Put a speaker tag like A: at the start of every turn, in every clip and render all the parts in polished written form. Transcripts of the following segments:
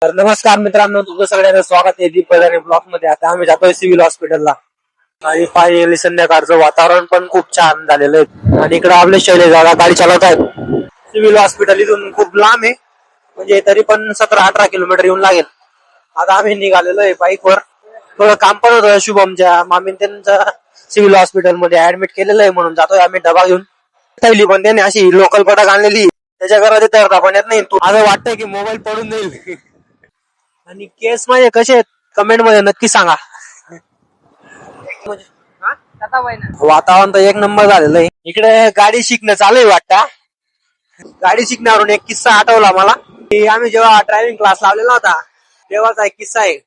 A: तर नमस्कार मित्रांनो, तुमचं सगळ्यांचं स्वागत आहे दीप बजाने ब्लॉक मध्ये. आता आम्ही जातोय सिव्हिल हॉस्पिटलला आणि फायनली संध्याकाळचं वातावरण पण खूप छान झालेलं आहे. आणि इकडे आपले शैलेश दादा गाडी चालवत आहेत. सिव्हिल हॉस्पिटल इथून खूप लांब आहे, म्हणजे तरी पण 17-18 किलोमीटर येऊन लागेल. आता आम्ही निघालेलो आहे बाईकवर. थोडं काम पण होतं, शुभमच्या मामीन त्यांचं सिव्हिल हॉस्पिटल मध्ये ऍडमिट केलेलं आहे, म्हणून जातोय आम्ही डबा घेऊन. थैली पण त्याने अशी लोकल पटाक आणलेली, त्याच्या घरात तर पण येत नाही. असं वाटतंय की मोबाईल पडून जाईल. आणि केस माझे कसे आहेत कमेंट मध्ये नक्की सांगा. वातावरण तर एक नंबर झालेलं आहे. इकडे गाडी शिकणं चालू आहे वाटतं. गाडी शिकण्यावरून एक किस्सा आठवला मला, की आम्ही जेव्हा ड्रायव्हिंग क्लास लावलेला होता तेव्हाचा एक किस्सा आहे.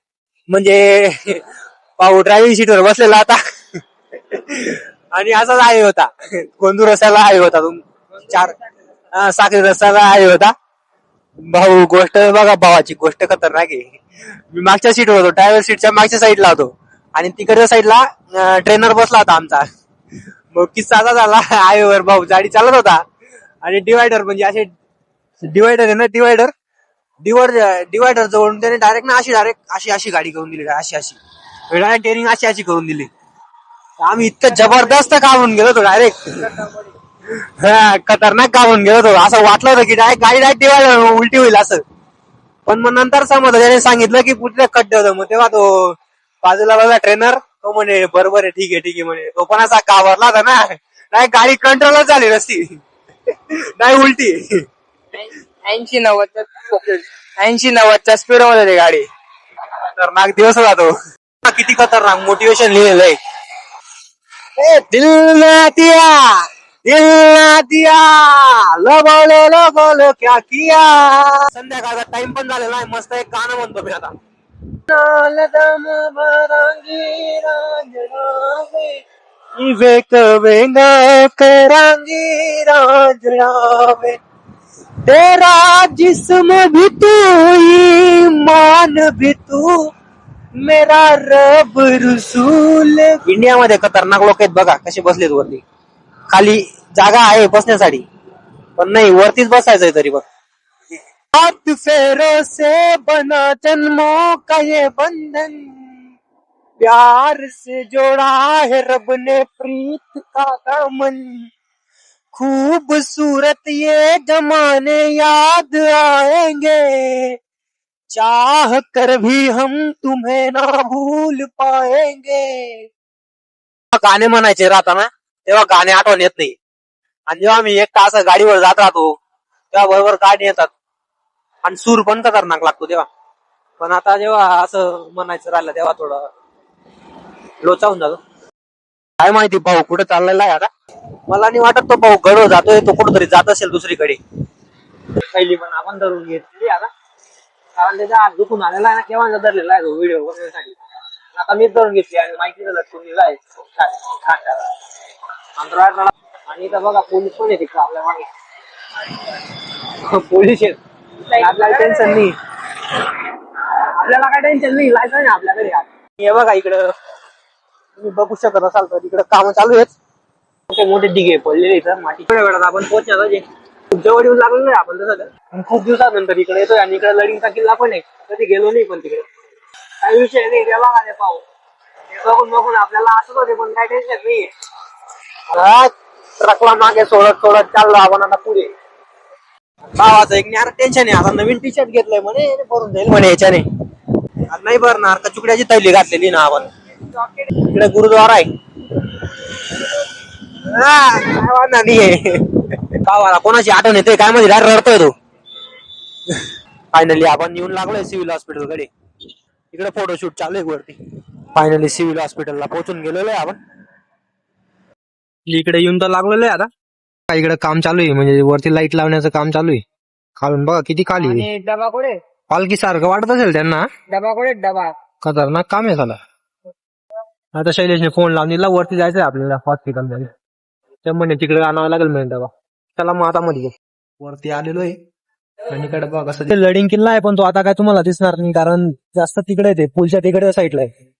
A: म्हणजे भाऊ ड्रायव्हिंग सीटवर बसलेला होता आणि असाच आहे होता. गोंधू रस्त्याला आहे होता, साखरी रस्त्याला आहे होता भाऊ. गोष्ट बघा, भावाची गोष्ट खतरनाक आहे. मी मागच्या सीटवर होतो, ड्रायव्हर सीटच्या मागच्या साईडला होतो आणि तिकडच्या साईडला ट्रेनर बसला होता आमचा. मग किस्सा असा झाला, आयवर भाऊ गाडी चालत होता आणि डिवायडर, म्हणजे असे डिवायडर आहे ना, डिवायडर जवळून त्याने डायरेक्ट ना अशी गाडी करून दिली. अशी डायरेक्ट टेरिंग अशी करून दिली. आम्ही इतकं जबरदस्त काढून गेलो होतो, डायरेक्ट खतरनाक काढून गेलो होतो. असं वाटलं होतं की गाडी डिवायडर उलटी होईल असं. पण मग नंतर समजलं, त्याने सांगितलं की पुढल्या खड्डे होतं. मग तेव्हा तो बाजूला बघा ट्रेनर, तो म्हणे बरोबर आहे, ठीक आहे म्हणे. तो पण असा घाबरला होता ना, नाही गाडी कंट्रोलच झाली नसती, नाही उलटी.
B: 80-90च्या स्पीड मध्ये गाडी.
A: खतरनाक दिवस होता तो. किती खतरनाक मोटिवेशन लिहिलेलं आहे. दिल ना दिया लो क्या किया. संध्याकाळचा टाइम पण झालेला आहे. मस्त एक गाणं म्हणतो मी आता. तेरा जिस्म भी तू, ईमान भी तू, मेरा रब रसूल. इंडियामध्ये खतरनाक लोक आहेत बघा, कसे बसलेत वरती. खाली जागा आहे बसण्यासाठी, पण नाही, वरतीच बसायचंय तरी बघ. हाथ फेरों से बना जन्मों का ये बंधन, प्यार से जोड़ा है रब ने प्रीत का दामन. खूबसूरत ये जमाने याद आएंगे, चाह कर भी हम तुम्हें ना भूल पाएंगे. गाणे म्हणायचे राहताना तेव्हा गाणे आठवण येत नाही, आणि जेव्हा मी एक तास गाडीवर जात राहतो तेव्हा बरोबर गाणी येतात आणि सूर पण खतरनाक लागतो तेव्हा. पण आता जेव्हा असं म्हणायचं राहिलं तेव्हा थोडं लोचावून जातो. काय माहिती भाऊ कुठे चाललेला आहे आता. मला नाही वाटत तो भाऊ गडवर जातोय, तो कुठेतरी जात असेल दुसरीकडे. पहिली पण आपण धरून घेतली आता, कारण त्याचा हात दुखून आलेला आहे ना, केव्हा धरलेला आहे तो व्हिडिओ बनवण्यासाठी. आता मीच धरून घेतली आणि माहितीला लटकून दिला आहे. आणि इथं बघा पोलीस पण येते का आपल्या मागे. पोलीस आहेत, आपल्याला टेन्शन नाही, आपल्याला काय टेन्शन नाही, लायसन आहे आपल्याकडे. हे बघा इकडं तुम्ही बघू शकत असाल तर इकडे काम चालू आहेत. मोठे डिगे पडलेले इथं माती. वेळात आपण पोहोचणार खूप जवळ येऊन लागलो नाही आपण तसं, खूप दिवसानंतर इकडे येतोय. आणि इकडे लडिंगचा किल्ला पण आहे, कधी गेलो नाही पण तिकडे काही विषय नाही. ते बघा ते पाहू, ते बघून आपल्याला असंच होते, पण काय टेन्शन नाही. ट्रकला मागे सोडत चाललो आपण आता पुढे. भावाचं एक नाही टेन्शन आहे. आता नवीन टी शर्ट घेतलंय म्हणे, भरून जाईल म्हणे याच्याने. नाही भरणार का, चुकड्याची थैली घातलेली ना आपण. इकडे गुरुद्वारा आहे, भावाला कोणाची आठवण येते काय माहिती, रडतोय तो. फायनली आपण येऊन लागलोय सिव्हिल हॉस्पिटल कडे. इकडे फोटोशूट चालू आहे वरती. फायनली सिव्हिल हॉस्पिटलला पोहोचून गेलेलो आहे आपण. इकडे येऊन तर लागलेलो आहे आता. इकडे काम चालू आहे, म्हणजे वरती लाईट लावण्याचं काम चालू आहे. खालून बघा किती खाली आहे.
B: डबा कुठे,
A: पालखी सारखं वाटत असेल त्यांना.
B: डबा कुठे, डबा
A: खतरनाक काम आहे साला. आता शैलेशने फोन लावून दिला, वरती जायचंय आपल्याला हॉस्पिटल. त्या म्हणे तिकडे आणावं लागेल म्हणे डबा. चला मग आता मध्ये वरती आलेलो आहे. आणि इकडे बघा कसं लडिंग किल्ला आहे, पण तो आता काय तुम्हाला दिसणार नाही, कारण जास्त तिकडे आहे, ते पुलच्या तिकडे साईडला आहे.